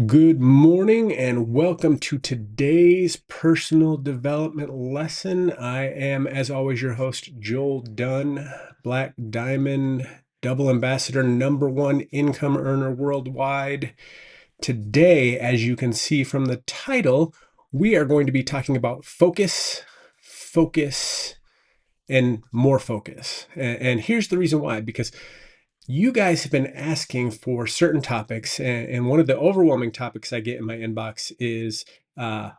Good morning and welcome to today's personal development lesson. I am, as always, your host, Joel Dunn, Black Diamond, double ambassador, #1 income earner worldwide. Today, as you can see from the title, we are going to be talking about focus, and more focus. And here's the reason why, because you guys have been asking for certain topics, and one of the overwhelming topics I get in my inbox is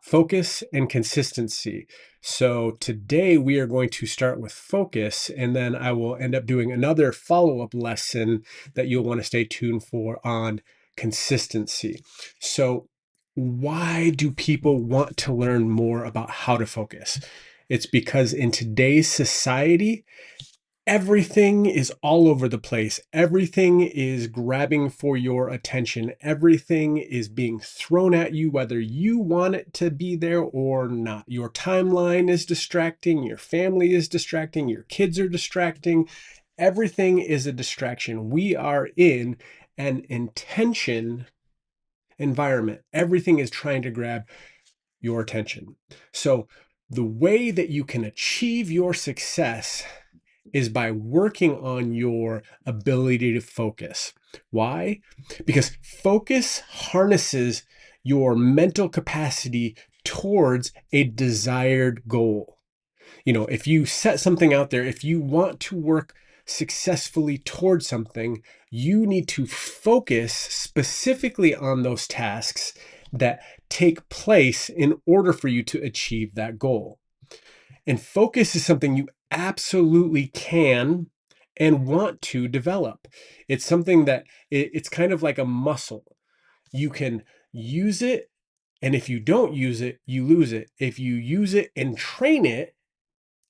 focus and consistency. So today we are going to start with focus, and then I will end up doing another follow-up lesson that you'll want to stay tuned for on consistency. So why do people want to learn more about how to focus? It's because in today's society, everything is all over the place. Everything is grabbing for your attention. Everything is being thrown at you, whether you want it to be there or not. Your timeline is distracting. Your family is distracting. Your kids are distracting. Everything is a distraction. We are in an intention environment. Everything is trying to grab your attention. So the way that you can achieve your success is by working on your ability to focus. Why? Because focus harnesses your mental capacity towards a desired goal. If you set something out there, if you want to work successfully towards something, you need to focus specifically on those tasks that take place in order for you to achieve that goal. And focus is something you absolutely can and want to develop. It's something that it's kind of like a muscle. You can use it, and if you don't use it, you lose it. If you use it and train it,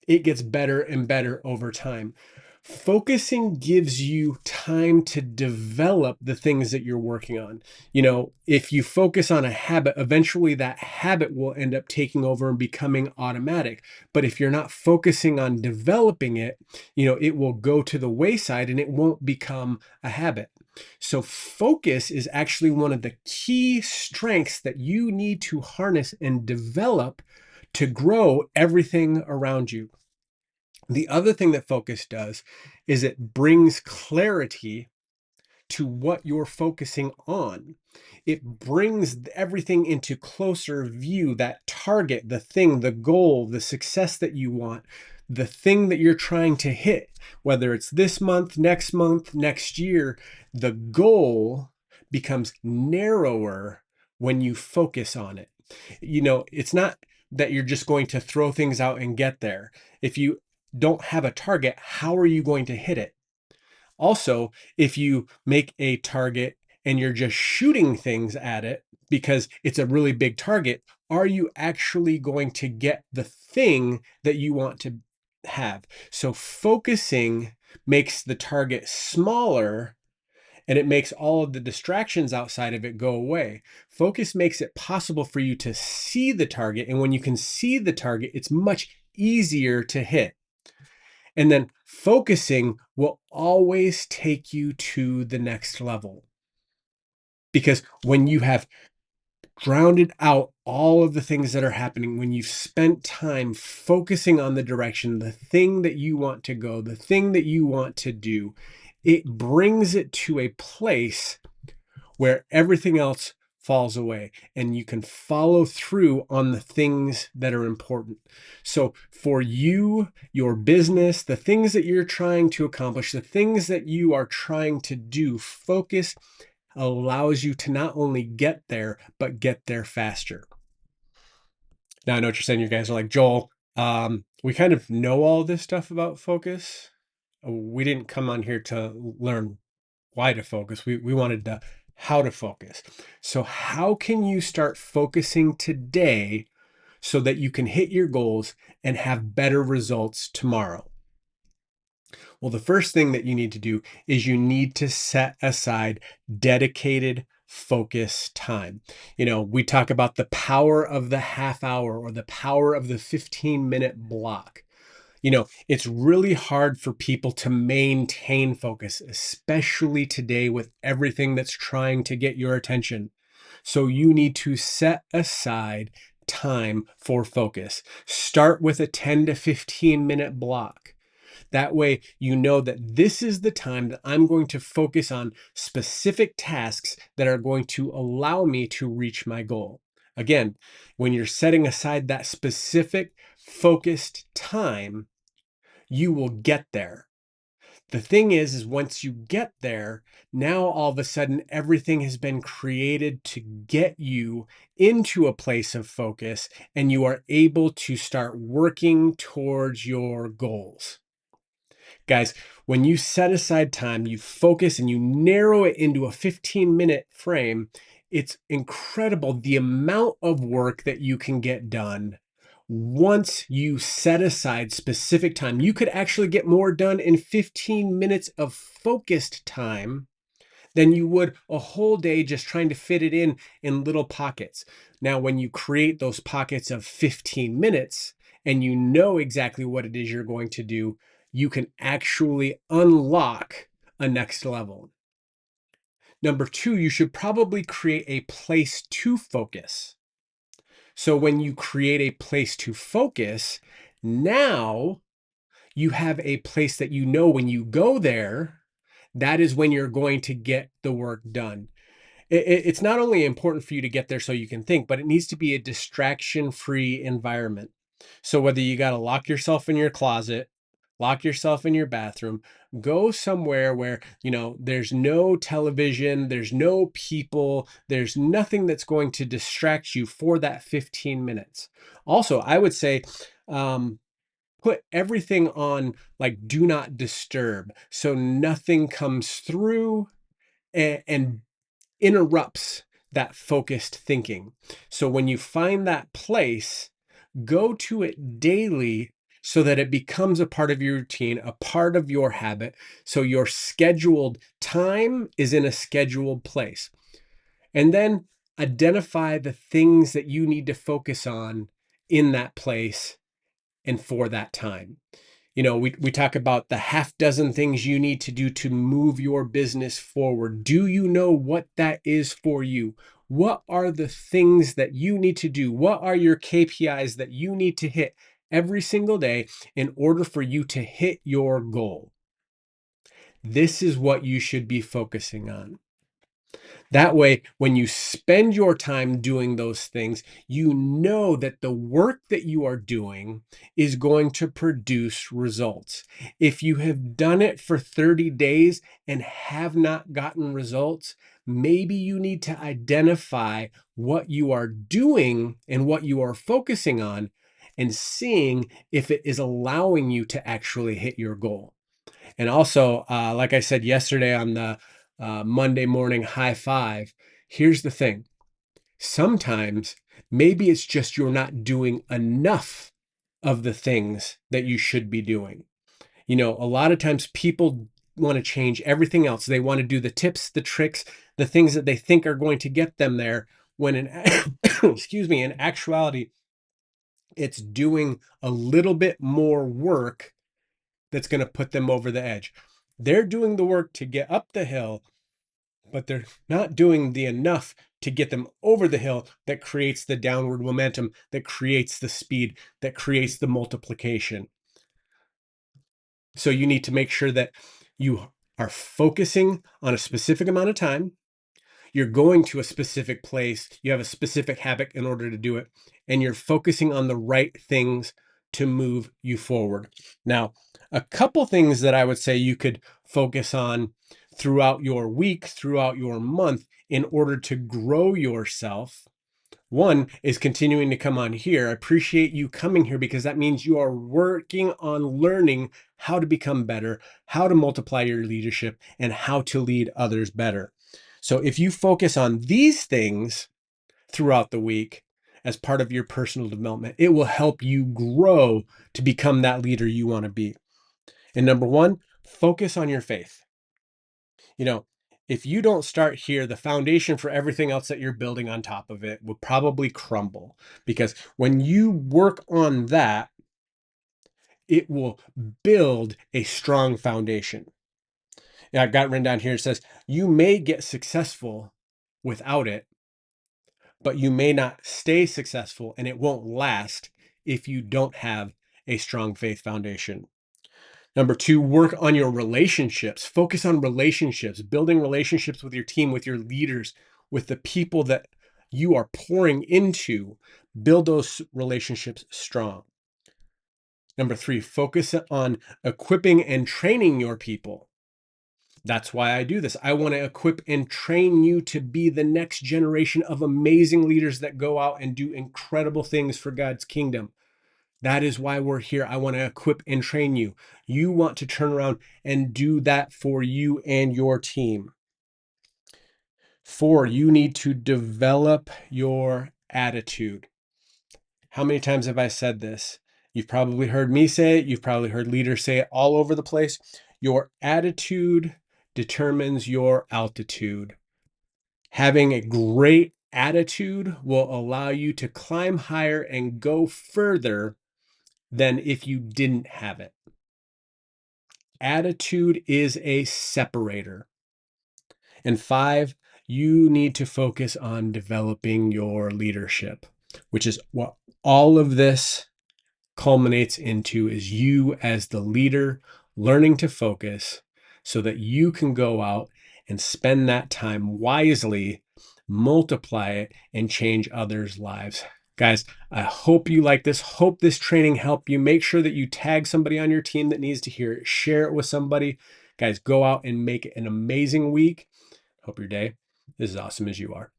it gets better and better over time. Focusing gives you time to develop the things that you're working on. If you focus on a habit, eventually that habit will end up taking over and becoming automatic. But if you're not focusing on developing it, it will go to the wayside and it won't become a habit. So focus is actually one of the key strengths that you need to harness and develop to grow everything around you. The other thing that focus does is it brings clarity to what you're focusing on. It brings everything into closer view, that target, the thing, the goal, the success that you want, the thing that you're trying to hit, whether it's this month, next year, the goal becomes narrower when you focus on it. It's not that you're just going to throw things out and get there. If you don't have a target, how are you going to hit it? Also, if you make a target and you're just shooting things at it because it's a really big target, are you actually going to get the thing that you want to have? So focusing makes the target smaller, and it makes all of the distractions outside of it go away. Focus makes it possible for you to see the target, and when you can see the target, it's much easier to hit. And then focusing will always take you to the next level. Because when you have grounded out all of the things that are happening, when you've spent time focusing on the direction, the thing that you want to go, the thing that you want to do, it brings it to a place where everything else falls away and you can follow through on the things that are important. So for you, your business, the things that you're trying to accomplish, the things that you are trying to do, focus allows you to not only get there, but get there faster. Now I know what you're saying. You guys are like, Joel, we kind of know all this stuff about focus. We didn't come on here to learn why to focus. We wanted to how to focus. So how can you start focusing today so that you can hit your goals and have better results tomorrow? Well, the first thing that you need to do is you need to set aside dedicated focus time. We talk about the power of the half hour or the power of the 15-minute block. It's really hard for people to maintain focus, especially today with everything that's trying to get your attention. So you need to set aside time for focus. Start with a 10 to 15-minute block. That way, you know that this is the time that I'm going to focus on specific tasks that are going to allow me to reach my goal. Again, when you're setting aside that specific focused time, you will get there. The thing is once you get there, now all of a sudden everything has been created to get you into a place of focus, and you are able to start working towards your goals. Guys, when you set aside time, you focus and you narrow it into a 15-minute frame, it's incredible the amount of work that you can get done once you set aside specific time. You could actually get more done in 15 minutes of focused time than you would a whole day just trying to fit it in little pockets. Now, when you create those pockets of 15 minutes and you know exactly what it is you're going to do, you can actually unlock a next level. Number two, you should probably create a place to focus. So when you create a place to focus, now you have a place that you know when you go there, that is when you're going to get the work done. It's not only important for you to get there so you can think, but it needs to be a distraction-free environment. So whether you got to lock yourself in your closet, lock yourself in your bathroom, go somewhere where, there's no television, there's no people, there's nothing that's going to distract you for that 15 minutes. Also, I would say, put everything on like do not disturb so nothing comes through and interrupts that focused thinking. So when you find that place, go to it daily so that it becomes a part of your routine, a part of your habit. So your scheduled time is in a scheduled place. And then identify the things that you need to focus on in that place and for that time. We talk about the half dozen things you need to do to move your business forward. Do you know what that is for you? What are the things that you need to do? What are your KPIs that you need to hit every single day in order for you to hit your goal? This is what you should be focusing on. That way, when you spend your time doing those things, you know that the work that you are doing is going to produce results. If you have done it for 30 days and have not gotten results, maybe you need to identify what you are doing and what you are focusing on and seeing if it is allowing you to actually hit your goal. And also, like I said yesterday on the Monday morning high five, here's the thing. Sometimes maybe it's just you're not doing enough of the things that you should be doing. A lot of times people want to change everything else. They want to do the tips, the tricks, the things that they think are going to get them there when excuse me, in actuality, it's doing a little bit more work that's going to put them over the edge. They're doing the work to get up the hill, but they're not doing the enough to get them over the hill that creates the downward momentum, that creates the speed, that creates the multiplication. So you need to make sure that you are focusing on a specific amount of time. You're going to a specific place. You have a specific habit in order to do it, and you're focusing on the right things to move you forward. Now, a couple things that I would say you could focus on throughout your week, throughout your month, in order to grow yourself. One is continuing to come on here. I appreciate you coming here because that means you are working on learning how to become better, how to multiply your leadership, and how to lead others better. So if you focus on these things throughout the week as part of your personal development, it will help you grow to become that leader you want to be. And number one, focus on your faith. You know, if you don't start here, the foundation for everything else that you're building on top of it will probably crumble, because when you work on that, it will build a strong foundation. And I've got written down here, it says, you may get successful without it, but you may not stay successful and it won't last if you don't have a strong faith foundation. Number two, work on your relationships. Focus on relationships, building relationships with your team, with your leaders, with the people that you are pouring into. Build those relationships strong. Number three, focus on equipping and training your people. That's why I do this. I want to equip and train you to be the next generation of amazing leaders that go out and do incredible things for God's kingdom. That is why we're here. I want to equip and train you. You want to turn around and do that for you and your team. Four, you need to develop your attitude. How many times have I said this? You've probably heard me say it. You've probably heard leaders say it all over the place. Your attitude determines your altitude. Having a great attitude will allow you to climb higher and go further than if you didn't have it. Attitude is a separator. And five, you need to focus on developing your leadership, which is what all of this culminates into, is you as the leader learning to focus so that you can go out and spend that time wisely, multiply it, and change others' lives. Guys, I hope you like this. Hope this training helped you. Make sure that you tag somebody on your team that needs to hear it. Share it with somebody. Guys, go out and make it an amazing week. Hope your day is as awesome as you are.